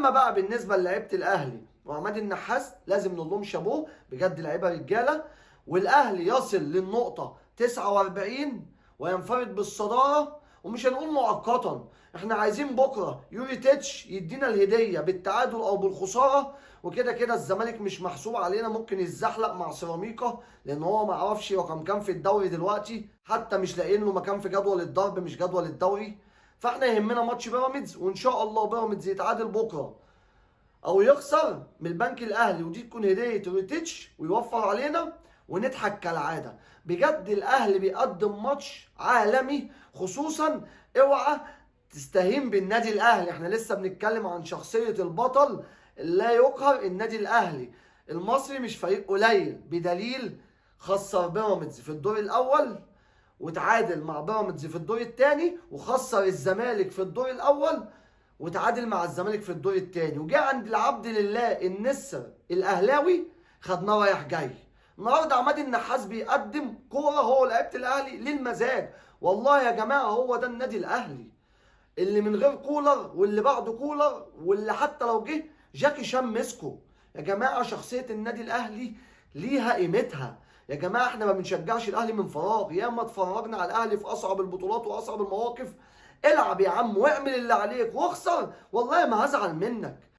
اما بقى بالنسبه للعيبه الاهلي وعماد النحاس، لازم نقول لهم شابوه بجد، لعيبه رجاله. والاهلي يصل للنقطه 49 وينفرد بالصداره، ومش هنقول مؤقتا، احنا عايزين بكره يوري تيتش يدينا الهديه بالتعادل او بالخساره. وكده كده الزمالك مش محسوب علينا، ممكن يتزحلق مع سيراميكا، لان هو ما عرفش رقم كام في الدوري دلوقتي، حتى مش لاقيين له مكان في جدول الضرب، مش جدول الدوري. فاحنا يهمنا ماتش بيراميدز، وان شاء الله بيراميدز يتعادل بكره او يخسر من البنك الاهلي، ودي تكون هديه ريتيتش ويوفر علينا ونضحك كالعاده. بجد الاهلي بيقدم ماتش عالمي، خصوصا اوعى تستهين بالنادي الاهلي. احنا لسه بنتكلم عن شخصيه البطل، لا يقهر النادي الاهلي المصري، مش فريق قليل، بدليل خسر بيراميدز في الدور الاول وتعادل مع بيراميدز في الدور الثاني، وخسر الزمالك في الدور الاول وتعادل مع الزمالك في الدور الثاني، وجاء عند العبد لله النسر الاهلاوي خدناه رايح جاي. النهارده عماد النحاس بيقدم كوره هو لعيبه الاهلي للمزاج. والله يا جماعه هو ده النادي الاهلي اللي من غير كولر، واللي بعده كولر، واللي حتى لو جه جاكي شان مسكه. يا جماعه شخصيه النادي الاهلي ليها قيمتها. يا جماعه احنا ما بنشجعش الاهلي من فراغ، ياما اتفرجنا على الاهلي في اصعب البطولات واصعب المواقف. العب يا عم واعمل اللي عليك واخسر، والله ما هزعل منك.